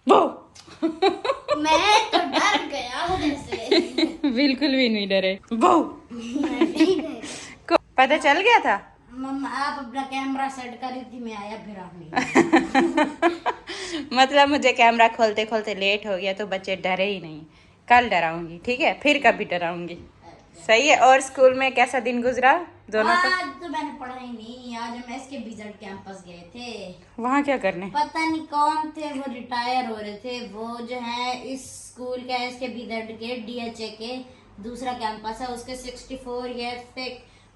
वो मैं तो डर गया जैसे। बिल्कुल भी नहीं डरे। वो मैं नहीं गई। पता चल गया था। मम्मा आप अपना कैमरा सेट करी थी, मैं आया फिर आप नहीं। मतलब मुझे कैमरा खोलते खोलते लेट हो गया तो बच्चे डरे ही नहीं। कल डराऊंगी, ठीक है, फिर कभी डराऊंगी। सही है। और स्कूल में कैसा दिन गुजरा दोनों का? आज तो मैंने पढ़ा ही नहीं। आज हम एसके बीजेड कैंपस गए थे। वहाँ क्या करने? पता नहीं कौन थे, वो रिटायर हो रहे थे। वो जो है इस स्कूल के एसके बीजेड के डीएचए के दूसरा कैंपस है, उसके 64 ईयर्स पे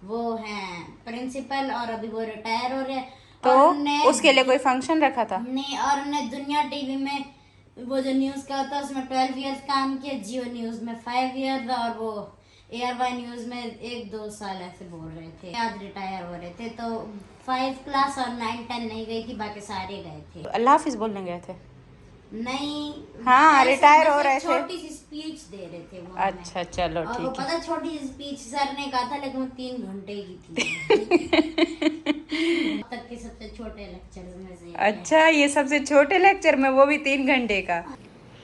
वो हैं प्रिंसिपल, और अभी वो रिटायर हो रहे हैं। तो और उन्हें उसके लिए कोई फंक्शन रखा था? नहीं, और उन्हें दुनिया टीवी में वो जो न्यूज का होता है उसमें 12 इयर्स काम किया, जियो न्यूज में 5 इयर्स, और वो एयरवाई न्यूज में 1-2 साल ऐसे बोल रहे थे। आज रिटायर हो रहे थे। तो 5 क्लास और 9-10 नहीं गई थी, बाकी सारे गए थे। अल्लाह हाफिज बोलने गए थे? नहीं, हाँ, ऐसे रिटायर हो बस रहे एक थे। छोटी सी स्पीच दे रहे थे वो हमें। अच्छा चलो और वो ठीक है। पता छोटी सी स्पीच सर ने कहा था, लेकिन वो 3 घंटे की थी। 3 तक के सबसे छोटे लेक्चर में से एक है। अच्छा, ये सबसे छोटे लेक्चर में, वो भी 3 घंटे का।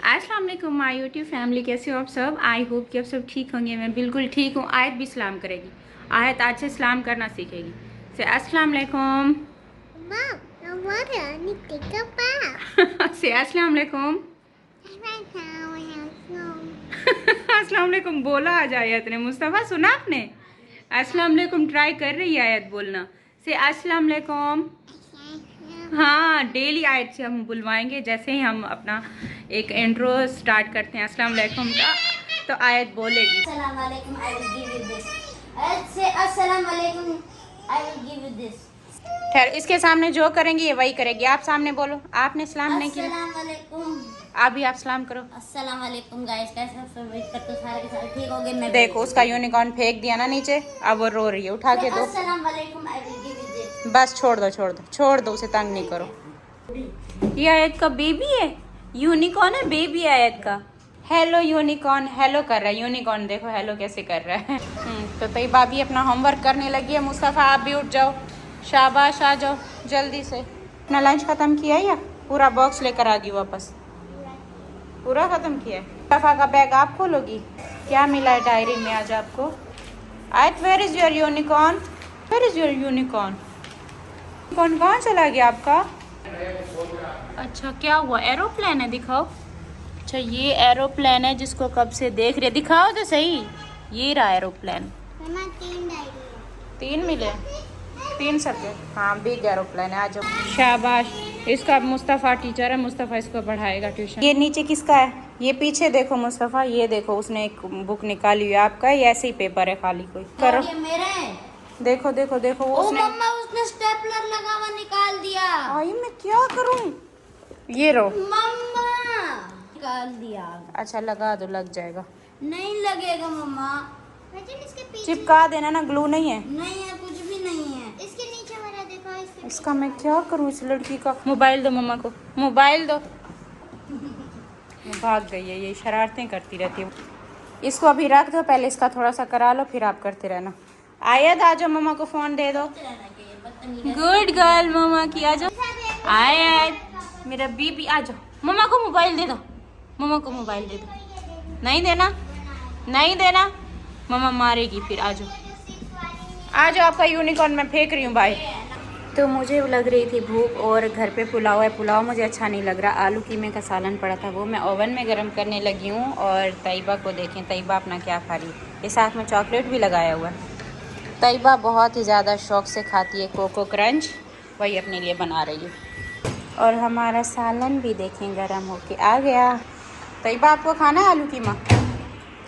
अस्सलाम वालेकुम माय यूट्यूब फैमिली, कैसे हो आप सब? आई होप कि आप सब ठीक होंगे। मैं बिल्कुल ठीक हूँ। आयत भी सलाम करेगी। आयत आज से सलाम करना सीखेगी। से अस्सलाम वालेकुम। से अस्सलाम वालेकुम। अस्सलाम वालेकुम बोला आज आयत ने। मुस्तफ़ा सुना आपने? अस्सलाम वालेकुम ट्राई कर रही है आयत बोलना। से अस्सलाम वालेकुम। हाँ, डेली आयत से हम बुलवाएंगे। जैसे ही हम अपना एक इंट्रो स्टार्ट करते हैं अस्सलाम वालेकुम का, तो आयत बोलेगी। अस्सलाम वालेकुम, I will give you this. Say अस्सलाम वालेकुम, I will give you this. खैर, इसके सामने जो करेंगी ये वही करेगी। आप सामने बोलो। आपने सलाम नहीं किया, अस्सलाम वालेकुम। अभी आप सलाम करो। अस्सलाम वालेकुम गाइस, कैसे आप सब? उम्मीद करते हो सारे के सारे ठीक होंगे। मैं देखो उसका यूनिकॉर्न फेंक दिया ना नीचे, अब वो रो रही है। उठा के दो। अस्सलाम वालेकुम, I will give you this. बस छोड़ दो, छोड़ दो, छोड़ दो, उसे तंग नहीं करो। ये आयत का बेबी है। यूनिकॉर्न है, बेबी है आयत का। हेलो यूनिकॉर्न, हेलो कर रहा है यूनिकॉर्न। देखो हेलो कैसे कर रहा है। तो तई भाभी अपना होमवर्क करने लगी है। मुस्तफ़ा आप भी उठ जाओ, शाबाश, आ जाओ जल्दी से। अपना लंच ख़त्म किया या पूरा बॉक्स लेकर आ गई वापस? पूरा ख़त्म किया है। मुस्तफ़ा का बैग आप खोलोगी? क्या मिला है डायरी में आज आपको? आयत, where is your unicorn? Where is your unicorn? कौन कहाँ चला गया आपका? अच्छा क्या हुआ? एरोप्लेन है, दिखाओ। अच्छा ये एरोप्लेन है जिसको कब से देख रहे। दिखाओ तो सही। ये रहा एरोप्लेन। 3 मिले? 3 सब्जेक्ट? हाँ, बिग एरोप्लेन है। आ जाओ। शाबाश। इसका मुस्तफ़ा टीचर है, मुस्तफ़ा इसको पढ़ाएगा ट्यूशन। ये नीचे किसका है? ये पीछे देखो मुस्तफ़ा, ये देखो उसने एक बुक निकाली हुई है। आपका ये ऐसे ही पेपर है खाली। कोई करो। ये मेरा है। देखो देखो देखो वो ओ उसने। मम्मा, उसने स्टेपलर लगा हुआ निकाल दिया। आई मैं क्या करूं? ये रो। मम्मा निकाल दिया। अच्छा लगा दो, लग जाएगा। नहीं लगेगा मम्मा। इसके पीछे चिपका देना ना, ग्लू नहीं है। नहीं है, कुछ भी नहीं है। इसके नीचे वाला देखो, इसके इसका मैं क्या करूं इस लड़की का? मोबाइल दो मम्मा को, मोबाइल दो। भाग गई है, ये शरारतें करती रहती है। इसको अभी रख दो, पहले इसका थोड़ा सा करा लो, फिर आप करते रहना। आयत आ जाओ, मम्मा को फोन दे दो। गुड गर्ल मम्मा की। आ जाओ आयत, मेरा बीबी। आ जाओ, मम्मा को मोबाइल दे दो। मम्मा को मोबाइल दे दो। नहीं देना, नहीं देना, मम्मा मारेगी फिर। आ जाओ, आ जाओ। आपका यूनिकॉर्न मैं फेंक रही हूँ बाय। तो मुझे लग रही थी भूख, और घर पे पुलाव है। पुलाव मुझे अच्छा नहीं लग रहा। आलू कीमे का सालन पड़ा था, वो मैं ओवन में गर्म करने लगी हूँ। और तैयबा को देखें, तैयबा अपना क्या खा रही है। ये साथ में चॉकलेट भी लगाया हुआ है। तैयबा बहुत ही ज़्यादा शौक़ से खाती है कोको क्रंच, वही अपने लिए बना रही है। और हमारा सालन भी देखें गर्म होके आ गया। तैयबा आपको खाना है आलू कीमा?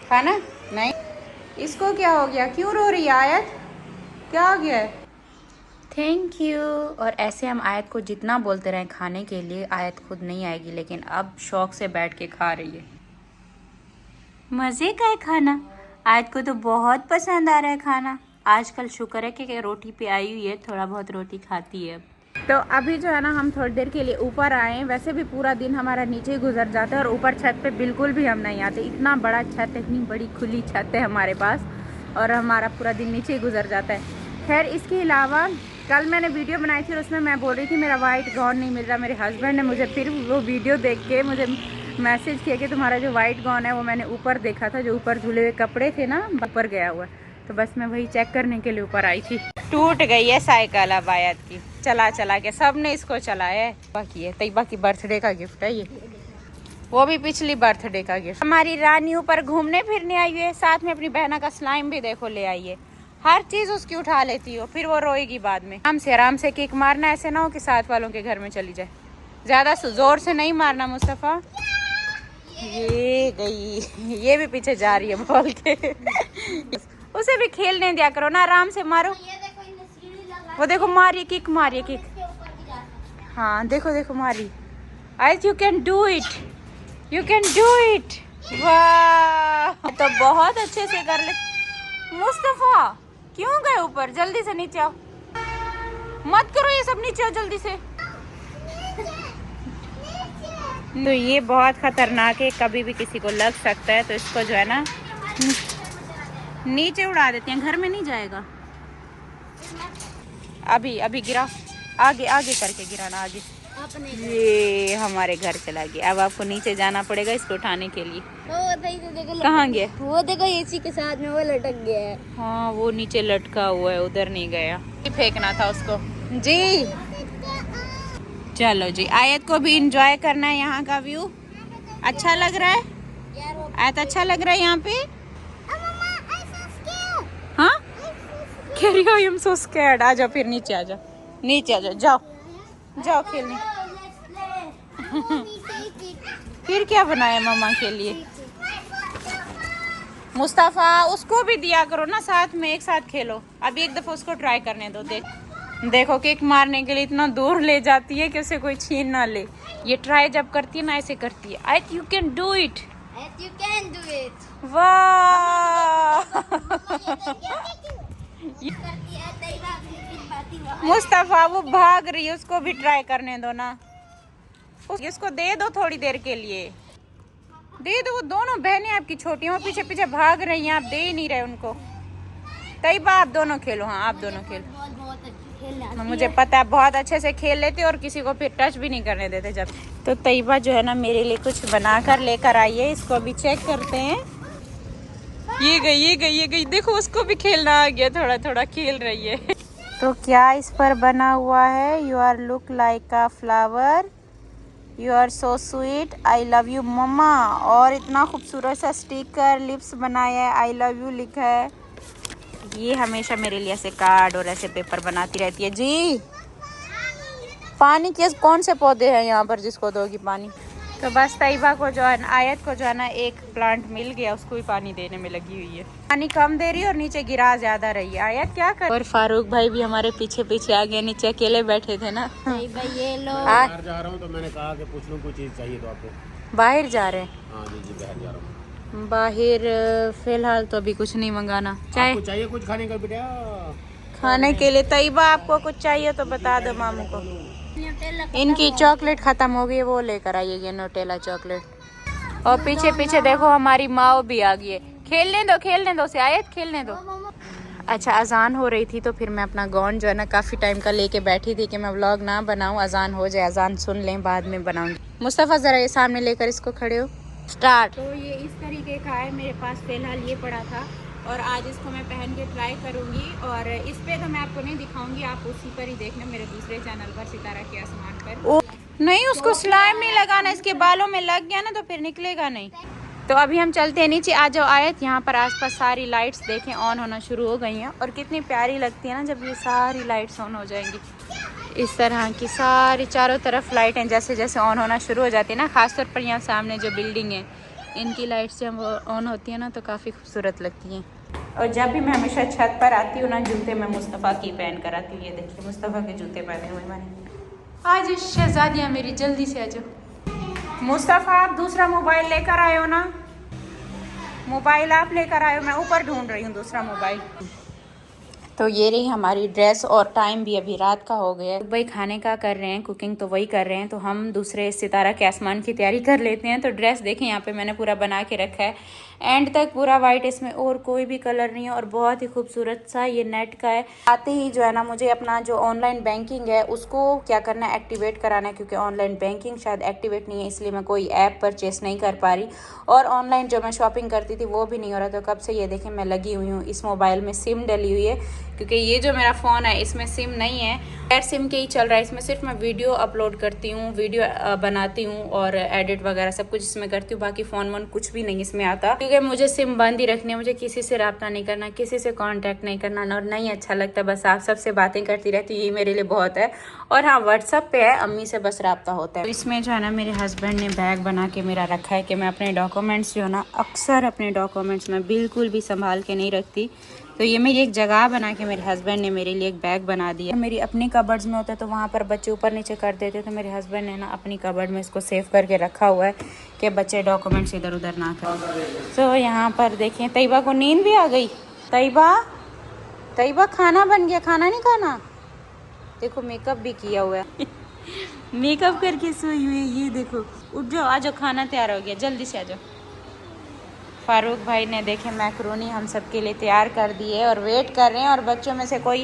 खाना नहीं? इसको क्या हो गया? क्यों रो रही है आयत? क्या हो गया है? Thank you. और ऐसे हम आयत को जितना बोलते रहें खाने के लिए, आयत खुद नहीं आएगी, लेकिन अब शौक से बैठ के खा रही है। मज़े का है खाना। आयत को तो बहुत पसंद आ रहा है खाना। आजकल शुक्र है कि रोटी पे आई हुई है, थोड़ा बहुत रोटी खाती है। तो अभी जो है ना, हम थोड़ी देर के लिए ऊपर आए। वैसे भी पूरा दिन हमारा नीचे ही गुजर जाता है, और ऊपर छत पे बिल्कुल भी हम नहीं आते। इतना बड़ा छत है, इतनी बड़ी खुली छत है हमारे पास, और हमारा पूरा दिन नीचे ही गुजर जाता है। खैर इसके अलावा कल मैंने वीडियो बनाई थी और उसमें मैं बोल रही थी मेरा वाइट गाउन नहीं मिल रहा। मेरे हस्बैंड ने मुझे फिर वो वीडियो देख के मुझे मैसेज किया कि तुम्हारा जो वाइट गाउन है वो मैंने ऊपर देखा था, जो ऊपर झूले हुए कपड़े थे ना ऊपर गया हुआ, तो बस मैं वही चेक करने के लिए ऊपर आई थी। टूट गई है साइकिल अब आयत की, चला चला के सब ने इसको चलाया है। बाकी है तैयबा की बर्थडे का गिफ्ट है ये, वो भी पिछली बर्थडे का गिफ्ट। हमारी रानी ऊपर घूमने फिरने आई है, साथ में अपनी बहना का स्लाइम भी देखो ले आई है। हर चीज उसकी उठा लेती हो, फिर वो रोएगी बाद में। आराम से किक मारना, ऐसे ना हो कि साथ वालों के घर में चली जाए। ज्यादा जोर से नहीं मारना मुस्तफा। ये गई, ये भी पीछे जा रही है बोल के। उसे भी खेलने दिया करो ना, आराम से मारो। वो देखो मारिए किक, मारिए किक। हाँ देखो देखो मारी। I you can do it, you can do it. वाह, तो बहुत अच्छे से कर ले। मुस्तफा क्यों गए ऊपर? जल्दी से नीचे आओ, मत करो ये सब, नीचे आओ जल्दी से। तो ये बहुत खतरनाक है, कभी भी किसी को लग सकता है, तो इसको जो है ना नीचे उड़ा देते हैं, घर में नहीं जाएगा। अभी अभी गिरा, आगे आगे करके गिराना, आगे। ये हमारे घर चला गया। अब आपको नीचे जाना पड़ेगा इसको उठाने के लिए। कहाँ गया? वो देखो एसी के साथ में वो लटक गया है। हाँ वो नीचे लटका हुआ है, उधर नहीं गया। फेंकना था उसको जी। चलो जी, आयत को भी इंजॉय करना है यहाँ का व्यू। अच्छा लग रहा है आयत? अच्छा लग रहा है यहाँ पे? हाँ कह रही हो आई एम सो स्कैर्ड। आ जाओ फिर नीचे, आ जाओ नीचे, आ जाओ, जाओ जाओ खेलने। फिर क्या बनाया मम्मा के लिए? मुस्तफा उसको भी दिया करो ना साथ में, एक साथ खेलो। अभी एक दफा उसको ट्राई करने दो। देखो किक मारने के लिए इतना दूर ले जाती है कि उसे कोई छीन ना ले। ये ट्राई जब करती है ना ऐसे करती है। I you can do it, You can do it. वाह। मुस्तफा वो भाग रही है, उसको भी ट्राई करने दो ना। इसको दे दो थोड़ी देर के लिए, दे दो। वो दोनों बहनें आपकी छोटी, वो पीछे पीछे भाग रही हैं, आप दे ही नहीं रहे उनको। तैयबा आप दोनों खेलो। हाँ आप दोनों खेलो, मुझे पता है बहुत अच्छे से खेल लेते और किसी को फिर टच भी नहीं करने देते जब। तो तैयबा जो है ना मेरे लिए कुछ बना कर लेकर आई है, इसको अभी चेक करते हैं। ये गई ये गई ये गई, देखो उसको भी खेलना आ गया, थोड़ा थोड़ा खेल रही है। तो क्या इस पर बना हुआ है? You are look like a flower, you are so sweet, I love you mamma. और इतना खूबसूरत सा स्टिकर, लिप्स बनाया है, आई लव यू लिखा है। ये हमेशा मेरे लिए ऐसे कार्ड और ऐसे पेपर बनाती रहती है जी। पानी के कौन से पौधे हैं यहाँ पर जिसको दोगी पानी? तो बस तैयबा को जो है, आयत को जो है ना एक प्लांट मिल गया, उसको भी पानी देने में लगी हुई है। पानी कम दे रही है और नीचे गिरा ज्यादा रही है। आयत क्या कर? और फारूक भाई भी हमारे पीछे पीछे आ गए, नीचे अकेले बैठे थे ना। ये लो बाहर जा रहा हूँ तो मैंने कहा कि पूछ लूँ कोई चीज़ चाहिए तो आपको। बाहर जा रहे हैं? हाँ जी बाहर जा रहा हूँ। बाहर फिलहाल तो अभी कुछ नहीं मंगाना। आपको चाहिए कुछ खाने का बेटा? खाने के लिए तैयबा आपको कुछ चाहिए तो बता दो मामू को। इनकी चॉकलेट खत्म हो गई, वो लेकर आइए न्यूटेला चॉकलेट। और पीछे पीछे देखो हमारी माँ भी आ गई है। खेलने दो से आयत, खेलने दो। अच्छा अजान हो रही थी तो फिर मैं अपना गाउन जो है ना काफ़ी टाइम का लेके बैठी थी कि मैं व्लॉग ना बनाऊं, अजान हो जाए, अजान सुन लें, बाद में बनाऊंगी। मुस्तफ़ा ज़रा ये सामने लेकर इसको खड़े हो, स्टार्ट। तो ये इस तरीके का है, मेरे पास फिलहाल ये पड़ा था और आज इसको मैं पहन के ट्राई करूंगी। और इस पे तो मैं आपको नहीं दिखाऊंगी, आप उसी पर ही देखना मेरे दूसरे चैनल पर, सितारा के आसमान पर। नहीं उसको स्लाइम नहीं लगाना, इसके बालों में लग गया ना तो फिर निकलेगा नहीं। तो अभी हम चलते हैं नीचे। आ जाओ आयत, यहाँ पर आसपास सारी लाइट्स देखें ऑन होना शुरू हो गई हैं और कितनी प्यारी लगती है ना जब ये सारी लाइट्स ऑन हो जाएंगी। इस तरह की सारी चारों तरफ लाइटें जैसे जैसे ऑन होना शुरू हो जाती है ना, खासतौर पर यहाँ सामने जो बिल्डिंग है इनकी लाइट्स जब ऑन होती है ना तो काफ़ी खूबसूरत लगती हैं। और जब भी मैं हमेशा छत पर आती हूँ ना, जूते मैं मुस्तफ़ा की पहन कर आती हूँ। ये देखिए मुस्तफ़ा के जूते पहने हुए मैंने। आज शहजादियाँ मेरी, जल्दी से आ जाओ। मुस्तफ़ा आप दूसरा मोबाइल लेकर आए हो ना? मोबाइल आप लेकर आए हो, मैं ऊपर ढूंढ रही हूँ दूसरा मोबाइल। तो ये रही हमारी ड्रेस और टाइम भी अभी रात का हो गया है। भाई खाने का कर रहे हैं, कुकिंग तो वही कर रहे हैं, तो हम दूसरे सितारा के आसमान की तैयारी कर लेते हैं। तो ड्रेस देखें यहाँ पे मैंने पूरा बना के रखा है, एंड तक पूरा वाइट, इसमें और कोई भी कलर नहीं है और बहुत ही खूबसूरत सा ये नेट का है। आते ही जो है ना मुझे अपना जो ऑनलाइन बैंकिंग है उसको क्या करना है, एक्टिवेट कराना है, क्योंकि ऑनलाइन बैंकिंग शायद एक्टिवेट नहीं है, इसलिए मैं कोई ऐप परचेस नहीं कर पा रही और ऑनलाइन जो मैं शॉपिंग करती थी वो भी नहीं हो रहा। तो कब से ये देखें मैं लगी हुई हूँ, इस मोबाइल में सिम डली हुई है, क्योंकि ये जो मेरा फ़ोन है इसमें सिम नहीं है, एयर सिम के ही चल रहा है। इसमें सिर्फ मैं वीडियो अपलोड करती हूँ, वीडियो बनाती हूँ और एडिट वगैरह सब कुछ इसमें करती हूँ, बाकी फ़ोन वोन कुछ भी नहीं इसमें आता, क्योंकि मुझे सिम बंद ही रखनी है। मुझे किसी से रब्ता नहीं करना, किसी से कांटेक्ट नहीं करना और नहीं अच्छा लगता, बस आप सबसे बातें करती रहती हूँ, ये मेरे लिए बहुत है। और हाँ, व्हाट्सअप पे है, अम्मी से बस रब्ता होता है। तो इसमें जो है ना मेरे हस्बैंड ने बैग बना के मेरा रखा है कि मैं अपने डॉक्यूमेंट्स जो है ना, अक्सर अपने डॉक्यूमेंट्स मैं बिल्कुल भी संभाल के नहीं रखती, तो ये मेरी एक जगह बना के मेरे हस्बैंड ने मेरे लिए एक बैग बना दिया। मेरी अपनी कबर्ड्स में होता है तो वहाँ पर बच्चे ऊपर नीचे कर देते, तो मेरे हस्बैंड ने ना अपनी कबर्ड में इसको सेव करके रखा हुआ है कि बच्चे डॉक्यूमेंट्स इधर उधर ना करें। तो यहाँ पर देखें तैयबा को नींद भी आ गई। तैयबा खाना बन गया, खाना नहीं खाना, देखो मेकअप भी किया हुआ है मेकअप करके सोई हुई है, ये देखो। उठ जाओ, आ जाओ, खाना तैयार हो गया, जल्दी से आ जाओ। फारूक भाई ने देखे मैक्रोनी हम सब के लिए तैयार कर दी है और वेट कर रहे हैं, और बच्चों में से कोई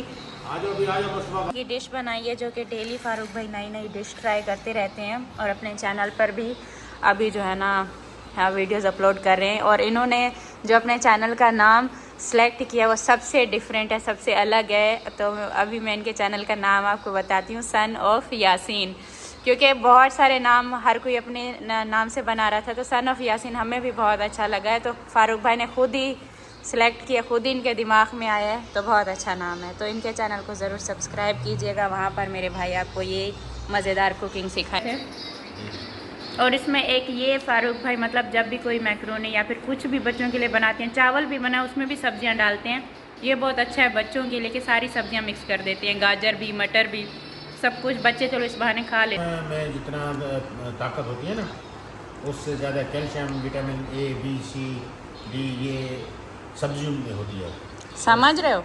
ये डिश बनाई है जो कि डेली फारूक भाई नई नई डिश ट्राई करते रहते हैं और अपने चैनल पर भी अभी जो है ना वीडियोस अपलोड कर रहे हैं। और इन्होंने जो अपने चैनल का नाम सेलेक्ट किया वो सबसे डिफरेंट है, सबसे अलग है। तो अभी मैं इनके चैनल का नाम आपको बताती हूँ, सन ऑफ यासीन, क्योंकि बहुत सारे नाम हर कोई अपने नाम से बना रहा था, तो सन ऑफ यासीन हमें भी बहुत अच्छा लगा है। तो फारूक भाई ने खुद ही सिलेक्ट किया, खुद ही इनके दिमाग में आया है, तो बहुत अच्छा नाम है। तो इनके चैनल को ज़रूर सब्सक्राइब कीजिएगा, वहाँ पर मेरे भाई आपको ये मज़ेदार कुकिंग सिखाए। और इसमें एक ये फारूक भाई मतलब जब भी कोई मैक्रोनी या फिर कुछ भी बच्चों के लिए बनाते हैं, चावल भी बना उसमें भी सब्जियां डालते हैं, ये बहुत अच्छा है बच्चों के लिए कि सारी सब्जियां मिक्स कर देते हैं, गाजर भी, मटर भी, सब कुछ। बच्चे चलो इस बहाने खा लेते हैं। में जितना ताकत होती है ना, उससे ज़्यादा calcium, vitamin A, B, C, D ये सब्जियों में होती है। समझ रहे हो?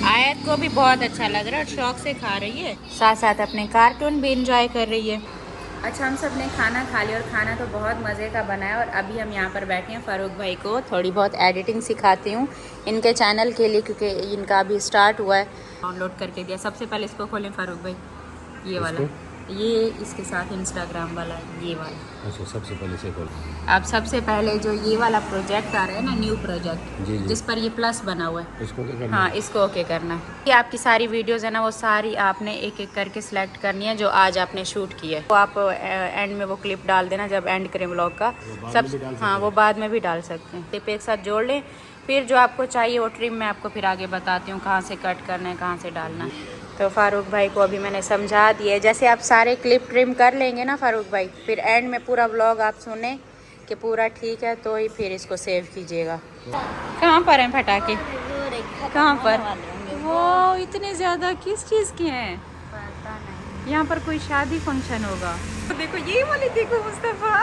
आयत को भी बहुत अच्छा लग रहा है और शौक से खा रही है, साथ साथ अपने कार्टून भी इंजॉय कर रही है। अच्छा, हम सब ने खाना खा लिया और खाना तो बहुत मज़े का बना है। और अभी हम यहाँ पर बैठे हैं, फ़ारूक भाई को थोड़ी बहुत एडिटिंग सिखाती हूँ इनके चैनल के लिए, क्योंकि इनका अभी स्टार्ट हुआ है। डाउनलोड करके दिया। सबसे पहले इसको खोलें फ़ारूक भाई, ये वाला, ये इसके साथ इंस्टाग्राम वाला, ये वाला। अच्छा, सबसे पहले से खोल। अब सबसे पहले जो ये वाला प्रोजेक्ट आ रहा है ना, न्यू प्रोजेक्ट, जिस पर ये प्लस बना हुआ है, इसको क्या करना? हाँ, इसको ओके करना है। ये आपकी सारी वीडियोस है ना, वो सारी आपने एक एक करके सिलेक्ट करनी है जो आज आपने शूट की है। तो आप एंड में वो क्लिप डाल देना जब एंड करें व्लॉग का। सब हाँ, वो बाद में भी डाल सकते हैं। टिप एक साथ जोड़ लें, फिर जो आपको चाहिए वो ट्रिम मैं आपको फिर आगे बताती हूँ कहाँ से कट करना है, कहाँ से डालना है। तो फ़ारूक भाई को अभी मैंने समझा दिया है। जैसे आप सारे क्लिप ट्रिम कर लेंगे ना फ़ारूक भाई, फिर एंड में पूरा व्लॉग आप सुने कि पूरा ठीक है तो ही फिर इसको सेव कीजिएगा। कहाँ पर हैं पटाखे? कहाँ पर? वो इतने ज़्यादा किस चीज़ के हैं? पता नहीं। यहाँ पर कोई शादी फंक्शन होगा। तो देखो ये वाले, देखो मुस्तफ़ा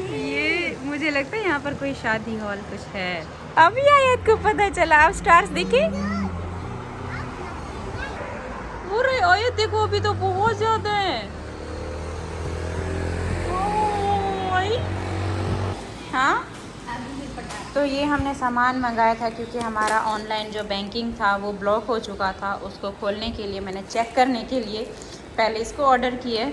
ये मुझे लगता है यहाँ पर कोई शादी हॉल कुछ है। अभी आयत को पता चला। आप स्टार्स देखे? अरे आयत देखो, अभी तो बहुत ज्यादा है। हाँ, तो ये हमने सामान मंगाया था क्योंकि हमारा ऑनलाइन जो बैंकिंग था वो ब्लॉक हो चुका था। उसको खोलने के लिए मैंने चेक करने के लिए पहले इसको ऑर्डर किया,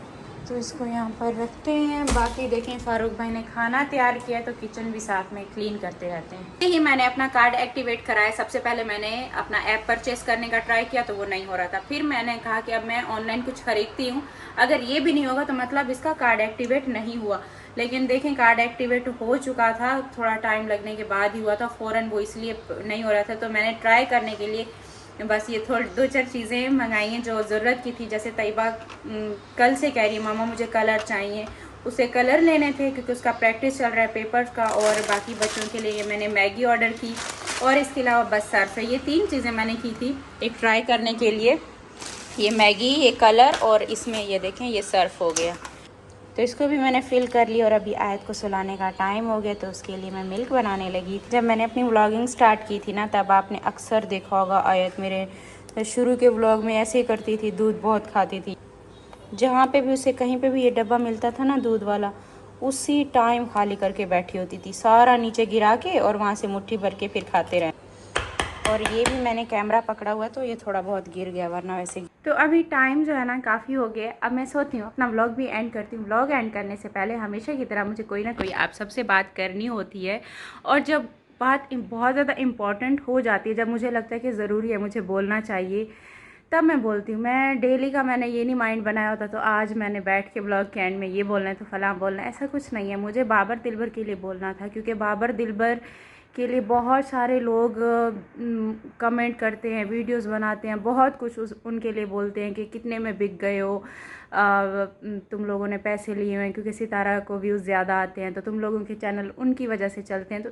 तो इसको यहाँ पर रखते हैं। बाकी देखें फ़ारूक भाई ने खाना तैयार किया तो किचन भी साथ में क्लीन करते रहते हैं। यही मैंने अपना कार्ड एक्टिवेट कराया। सबसे पहले मैंने अपना ऐप परचेस करने का ट्राई किया तो वो नहीं हो रहा था। फिर मैंने कहा कि अब मैं ऑनलाइन कुछ खरीदती हूँ, अगर ये भी नहीं होगा तो मतलब इसका कार्ड एक्टिवेट नहीं हुआ। लेकिन देखें कार्ड एक्टिवेट हो चुका था, थोड़ा टाइम लगने के बाद ही हुआ था, फ़ौरन वो इसलिए नहीं हो रहा था। तो मैंने ट्राई करने के लिए बस ये थोड़ी 2-4 चीज़ें मंगाई हैं जो ज़रूरत की थी। जैसे तैयबा कल से कह रही है मामा मुझे कलर चाहिए, उसे कलर लेने थे क्योंकि उसका प्रैक्टिस चल रहा है पेपर्स का। और बाकी बच्चों के लिए मैंने मैगी ऑर्डर की और इसके अलावा बस सर्फ है। ये 3 चीज़ें मैंने की थी एक ट्राई करने के लिए, ये मैगी, ये कलर और इसमें ये देखें ये सर्फ हो गया। तो इसको भी मैंने फिल कर लिया और अभी आयत को सुलाने का टाइम हो गया, तो उसके लिए मैं मिल्क बनाने लगी। जब मैंने अपनी व्लॉगिंग स्टार्ट की थी ना, तब आपने अक्सर देखा होगा आयत मेरे शुरू के व्लॉग में ऐसे ही करती थी, दूध बहुत खाती थी। जहाँ पे भी उसे कहीं पे भी ये डब्बा मिलता था ना दूध वाला, उसी टाइम खाली करके बैठी होती थी, सारा नीचे गिरा के और वहाँ से मुट्ठी भर के फिर खाते रहे। और ये भी मैंने कैमरा पकड़ा हुआ तो ये थोड़ा बहुत गिर गया, वरना वैसे। तो अभी टाइम जो है ना काफ़ी हो गया, अब मैं सोचती हूँ अपना व्लॉग भी एंड करती हूँ। व्लॉग एंड करने से पहले हमेशा की तरह मुझे कोई ना कोई आप सबसे बात करनी होती है, और जब बात बहुत ज़्यादा इम्पॉर्टेंट हो जाती है, जब मुझे लगता है कि ज़रूरी है मुझे बोलना चाहिए, तब मैं बोलती हूँ। मैं डेली का मैंने ये नहीं माइंड बनाया होता तो आज मैंने बैठ के ब्लॉग के एंड में ये बोलना है तो फलां बोलना है, ऐसा कुछ नहीं है। मुझे बाबर दिलबर के लिए बोलना था, क्योंकि बाबर दिलबर के लिए बहुत सारे लोग कमेंट करते हैं, वीडियोस बनाते हैं, बहुत कुछ उनके लिए बोलते हैं कि कितने में बिक गए हो, तुम लोगों ने पैसे लिए हुए हैं, क्योंकि सितारा को व्यूज़ ज़्यादा आते हैं तो तुम लोगों के चैनल उनकी वजह से चलते हैं। तो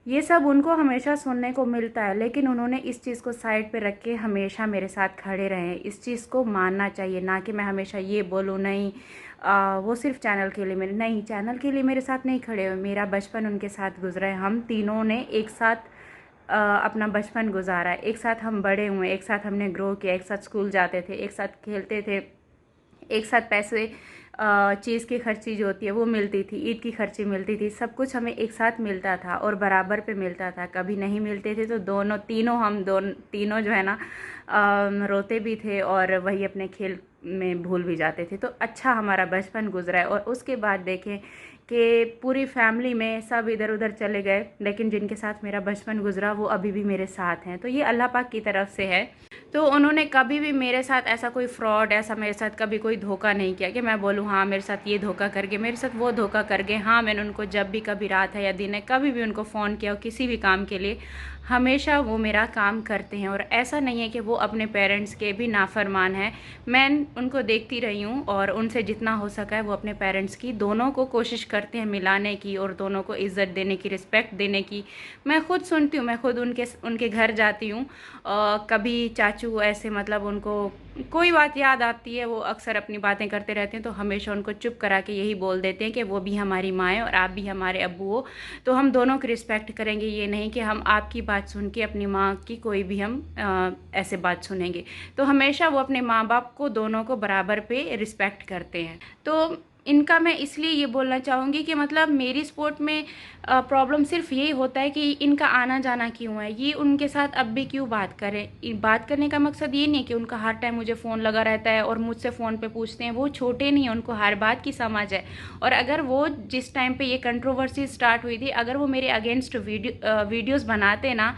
ये सब उनको हमेशा सुनने को मिलता है, लेकिन उन्होंने इस चीज़ को साइड पे रख के हमेशा मेरे साथ खड़े रहे हैं। इस चीज़ को मानना चाहिए, ना कि मैं हमेशा ये बोलूँ नहीं वो सिर्फ चैनल के लिए मेरे, नहीं, चैनल के लिए मेरे साथ नहीं खड़े हुए, मेरा बचपन उनके साथ गुजरा है। हम तीनों ने एक साथ अपना बचपन गुजारा है, एक साथ हम बड़े हुए, एक साथ हमने ग्रो किया, एक साथ स्कूल जाते थे, एक साथ खेलते थे, एक साथ पैसे चीज़ की खर्ची जो होती है वो मिलती थी, ईद की खर्ची मिलती थी, सब कुछ हमें एक साथ मिलता था और बराबर पे मिलता था। कभी नहीं मिलते थे तो तीनों जो है ना रोते भी थे और वही अपने खेल में भूल भी जाते थे। तो अच्छा हमारा बचपन गुजरा है। और उसके बाद देखें कि पूरी फैमिली में सब इधर उधर चले गए, लेकिन जिनके साथ मेरा बचपन गुजरा वो अभी भी मेरे साथ हैं। तो ये अल्लाह पाक की तरफ से है। तो उन्होंने कभी भी मेरे साथ ऐसा कोई फ्रॉड, ऐसा मेरे साथ कभी कोई धोखा नहीं किया कि मैं बोलूँ हाँ मेरे साथ ये धोखा कर गए, मेरे साथ वो धोखा कर गए। हाँ, मैंने उनको जब भी कभी रात है या दिन है कभी भी उनको फ़ोन किया किसी भी काम के लिए, हमेशा वो मेरा काम करते हैं। और ऐसा नहीं है कि वो अपने पेरेंट्स के भी नाफरमान हैं। मैं उनको देखती रही हूँ और उनसे जितना हो सका है वो अपने पेरेंट्स की, दोनों को कोशिश करते हैं मिलाने की और दोनों को इज़्ज़त देने की, रिस्पेक्ट देने की। मैं खुद सुनती हूँ, मैं खुद उनके घर जाती हूँ, कभी चाचू ऐसे मतलब उनको कोई बात याद आती है, वो अक्सर अपनी बातें करते रहते हैं, तो हमेशा उनको चुप करा के यही बोल देते हैं कि वो भी हमारी माँ है और आप भी हमारे अब्बू हो, तो हम दोनों की रिस्पेक्ट करेंगे। ये नहीं कि हम आपकी बात सुन के अपनी माँ की कोई भी हम ऐसे बात सुनेंगे। तो हमेशा वो अपने माँ बाप को दोनों को बराबर पे रिस्पेक्ट करते हैं। तो इनका मैं इसलिए ये बोलना चाहूँगी कि मतलब मेरी स्पोर्ट में प्रॉब्लम सिर्फ यही होता है कि इनका आना जाना क्यों है, ये उनके साथ अब भी क्यों बात करें। बात करने का मकसद ये नहीं है कि उनका हर टाइम मुझे फ़ोन लगा रहता है और मुझसे फ़ोन पे पूछते हैं। वो छोटे नहीं हैं, उनको हर बात की समझ है। और अगर वो जिस टाइम पे ये कंट्रोवर्सी स्टार्ट हुई थी, अगर वो मेरे अगेंस्ट वीडियोज़ बनाते ना,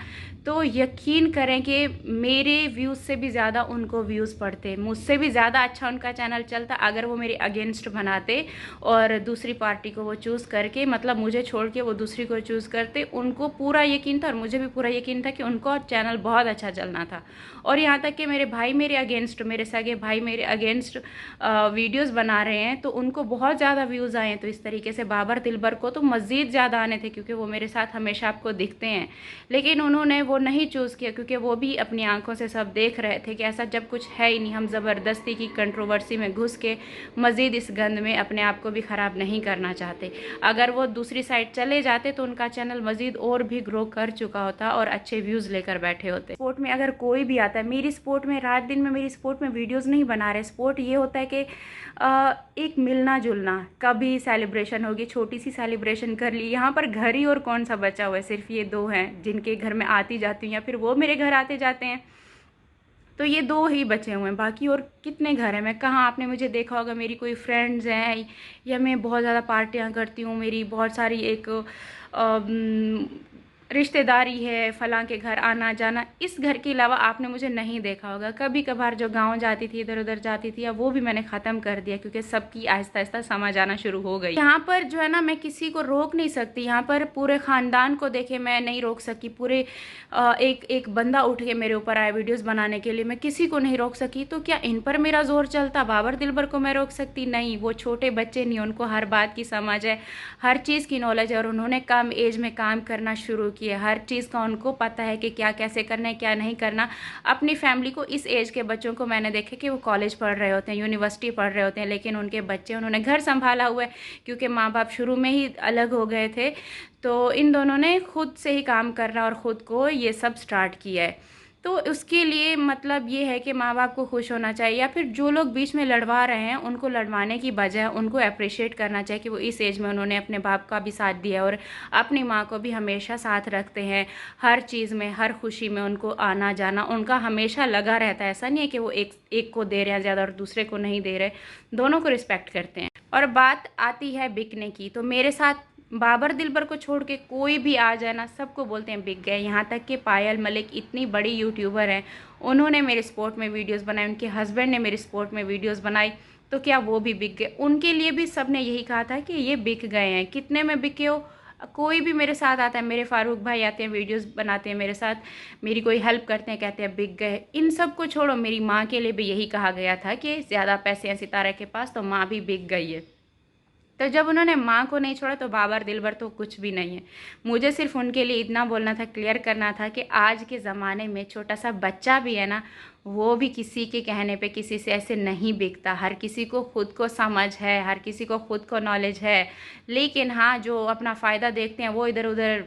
तो यकीन करें कि मेरे व्यूज़ से भी ज़्यादा उनको व्यूज़ पड़ते, मुझसे भी ज़्यादा अच्छा उनका चैनल चलता अगर वो मेरे अगेंस्ट बनाते और दूसरी पार्टी को वो चूज़ करके, मतलब मुझे छोड़ के वो दूसरी को चूज़ करते। उनको पूरा यकीन था और मुझे भी पूरा यकीन था कि उनको चैनल बहुत अच्छा चलना था। और यहाँ तक कि मेरे भाई मेरे अगेंस्ट, मेरे सगे भाई मेरे अगेंस्ट वीडियोज़ बना रहे हैं तो उनको बहुत ज़्यादा व्यूज़ आए हैं। तो इस तरीके से बाबर दिलबर को तो मज़ीद ज़्यादा आने थे, क्योंकि वो मेरे साथ हमेशा आपको दिखते हैं, लेकिन उन्होंने वो नहीं चूज़ किया, क्योंकि वो भी अपनी आंखों से सब देख रहे थे कि ऐसा जब कुछ है ही नहीं, हम ज़बरदस्ती की कंट्रोवर्सी में घुस के मज़ीद इस गंद में अपने आप को भी ख़राब नहीं करना चाहते। अगर वो दूसरी साइड चले जाते तो उनका चैनल मज़ीद और भी ग्रो कर चुका होता और अच्छे व्यूज़ लेकर बैठे होते। स्पोर्ट में अगर कोई भी आता है, मेरी स्पोर्ट में रात दिन में मेरी स्पोर्ट में वीडियोज़ नहीं बना रहे। स्पोर्ट ये होता है कि एक मिलना जुलना, कभी सेलिब्रेशन होगी, छोटी सी सेलिब्रेशन कर ली। यहाँ पर घर ही और कौन सा बचा हुआ है, सिर्फ ये दो हैं जिनके घर में आती जाती हूँ या फिर वो मेरे घर आते जाते हैं। तो ये दो ही बचे हुए हैं, बाकी और कितने घर हैं। मैं कहाँ, आपने मुझे देखा होगा मेरी कोई फ्रेंड्स हैं या मैं बहुत ज़्यादा पार्टियाँ करती हूँ, मेरी बहुत सारी एक रिश्तेदारी है, फलां के घर आना जाना, इस घर के अलावा आपने मुझे नहीं देखा होगा। कभी कभार जो गांव जाती थी, इधर उधर जाती थी, अब वो भी मैंने ख़त्म कर दिया, क्योंकि सबकी आहिस्ता आहिस्ता समझ आना शुरू हो गई। यहाँ पर जो है ना, मैं किसी को रोक नहीं सकती। यहाँ पर पूरे ख़ानदान को देखे मैं नहीं रोक सकी, पूरे एक बंदा उठ के मेरे ऊपर आया वीडियोज़ बनाने के लिए, मैं किसी को नहीं रोक सकी। तो क्या इन पर मेरा जोर चलता? बाबर दिलबर को मैं रोक सकती? नहीं, वो छोटे बच्चे नहीं, उनको हर बात की समझ है, हर चीज़ की नॉलेज है और उन्होंने कम एज में काम करना शुरू चुकी है, हर चीज़ का उनको पता है कि क्या कैसे करना है क्या नहीं करना। अपनी फैमिली को, इस एज के बच्चों को मैंने देखा कि वो कॉलेज पढ़ रहे होते हैं, यूनिवर्सिटी पढ़ रहे होते हैं, लेकिन उनके बच्चे, उन्होंने घर संभाला हुआ है क्योंकि माँ बाप शुरू में ही अलग हो गए थे। तो इन दोनों ने खुद से ही काम करना और ख़ुद को ये सब स्टार्ट किया है। तो उसके लिए मतलब ये है कि माँ बाप को खुश होना चाहिए, या फिर जो लोग बीच में लड़वा रहे हैं उनको लड़वाने की बजाय उनको अप्रिशिएट करना चाहिए कि वो इस एज में उन्होंने अपने बाप का भी साथ दिया और अपनी माँ को भी हमेशा साथ रखते हैं। हर चीज़ में, हर खुशी में उनको आना जाना उनका हमेशा लगा रहता है। ऐसा नहीं है कि वो एक को दे रहे हैं ज़्यादा और दूसरे को नहीं दे रहे, दोनों को रिस्पेक्ट करते हैं। और बात आती है बिकने की, तो मेरे साथ बाबर दिलबर को छोड़ के कोई भी आ जाए ना, सबको बोलते हैं बिक गए। यहाँ तक कि पायल मलिक इतनी बड़ी यूट्यूबर हैं, उन्होंने मेरे स्पोर्ट में वीडियोस बनाए, उनके हस्बैंड ने मेरे स्पोर्ट में वीडियोस बनाई, तो क्या वो भी बिक गए? उनके लिए भी सब ने यही कहा था कि ये बिक गए हैं। कितने में बिके हो? कोई भी मेरे साथ आता है, मेरे फारूक भाई आते हैं, वीडियोस बनाते हैं मेरे साथ, मेरी कोई हेल्प करते हैं, कहते हैं बिक गए। इन सब को छोड़ो, मेरी माँ के लिए भी यही कहा गया था कि ज़्यादा पैसे हैं सितारा के पास, तो माँ भी बिक गई है। तो जब उन्होंने माँ को नहीं छोड़ा तो बाबर दिलबर तो कुछ भी नहीं है। मुझे सिर्फ उनके लिए इतना बोलना था, क्लियर करना था कि आज के ज़माने में छोटा सा बच्चा भी है ना, वो भी किसी के कहने पे किसी से ऐसे नहीं बिकता। हर किसी को खुद को समझ है, हर किसी को खुद को नॉलेज है, लेकिन हाँ जो अपना फ़ायदा देखते हैं वो इधर उधर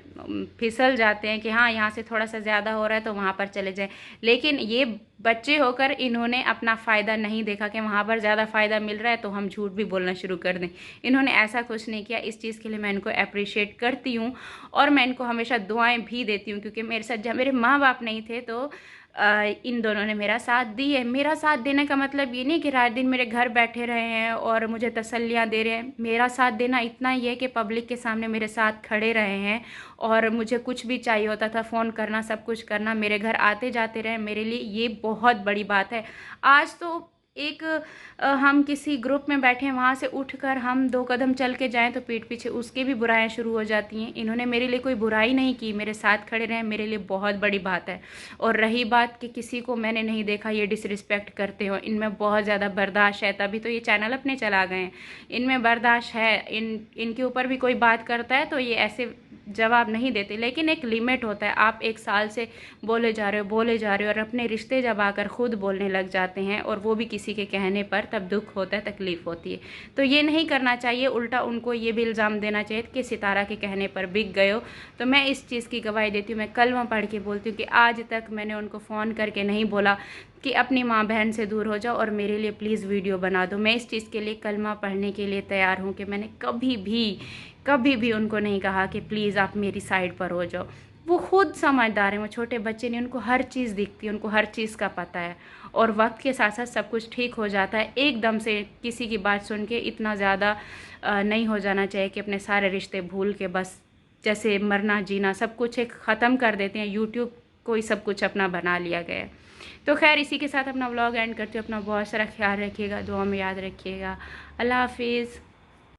फिसल जाते हैं कि हाँ यहाँ से थोड़ा सा ज़्यादा हो रहा है तो वहाँ पर चले जाएं। लेकिन ये बच्चे होकर इन्होंने अपना फ़ायदा नहीं देखा कि वहाँ पर ज़्यादा फ़ायदा मिल रहा है तो हम झूठ भी बोलना शुरू कर दें। इन्होंने ऐसा कुछ नहीं किया। इस चीज़ के लिए मैं इनको अप्रिशिएट करती हूँ और मैं इनको हमेशा दुआएं भी देती हूँ, क्योंकि मेरे साथ जब मेरे माँ बाप नहीं थे तो इन दोनों ने मेरा साथ दी है। मेरा साथ देने का मतलब ये नहीं कि रात दिन मेरे घर बैठे रहे हैं और मुझे तसल्लियाँ दे रहे हैं। मेरा साथ देना इतना ही है कि पब्लिक के सामने मेरे साथ खड़े रहे हैं और मुझे कुछ भी चाहिए होता था फ़ोन करना, सब कुछ करना, मेरे घर आते जाते रहे। मेरे लिए ये बहुत बड़ी बात है। आज तो एक हम किसी ग्रुप में बैठे हैं, वहाँ से उठकर हम 2 कदम चल के जाएं तो पीठ पीछे उसके भी बुराइयां शुरू हो जाती हैं। इन्होंने मेरे लिए कोई बुराई नहीं की, मेरे साथ खड़े रहे, मेरे लिए बहुत बड़ी बात है। और रही बात कि किसी को मैंने नहीं देखा ये डिसरिस्पेक्ट करते हो, इनमें बहुत ज़्यादा बर्दाश्त है, तभी तो ये चैनल अपने चला गए हैं। इनमें बर्दाश्त है, इनके ऊपर भी कोई बात करता है तो ये ऐसे जवाब नहीं देते, लेकिन एक लिमिट होता है। आप 1 साल से बोले जा रहे हो और अपने रिश्ते जब आकर खुद बोलने लग जाते हैं और वो भी किसी के कहने पर, तब दुख होता है, तकलीफ़ होती है। तो ये नहीं करना चाहिए। उल्टा उनको ये भी इल्ज़ाम देना चाहिए कि सितारा के कहने पर बिक गए हो। तो मैं इस चीज़ की गवाही देती हूँ, मैं कलमा पढ़ के बोलती हूँ कि आज तक मैंने उनको फ़ोन करके नहीं बोला कि अपनी माँ बहन से दूर हो जाओ और मेरे लिए प्लीज़ वीडियो बना दो। मैं इस चीज़ के लिए कलमा पढ़ने के लिए तैयार हूँ कि मैंने कभी भी उनको नहीं कहा कि प्लीज़ आप मेरी साइड पर हो जाओ। वो खुद समझदार हैं, वो छोटे बच्चे नहीं, उनको हर चीज़ दिखती है, उनको हर चीज़ का पता है और वक्त के साथ साथ सब कुछ ठीक हो जाता है। एकदम से किसी की बात सुन के इतना ज़्यादा नहीं हो जाना चाहिए कि अपने सारे रिश्ते भूल के बस जैसे मरना जीना सब कुछ एक ख़त्म कर देते हैं। यूट्यूब को ही सब कुछ अपना बना लिया गया है। तो खैर इसी के साथ अपना व्लॉग एंड करती हूँ। अपना बहुत सारा ख्याल रखिएगा, दुआ में याद रखिएगा। अल्लाह हाफिज़।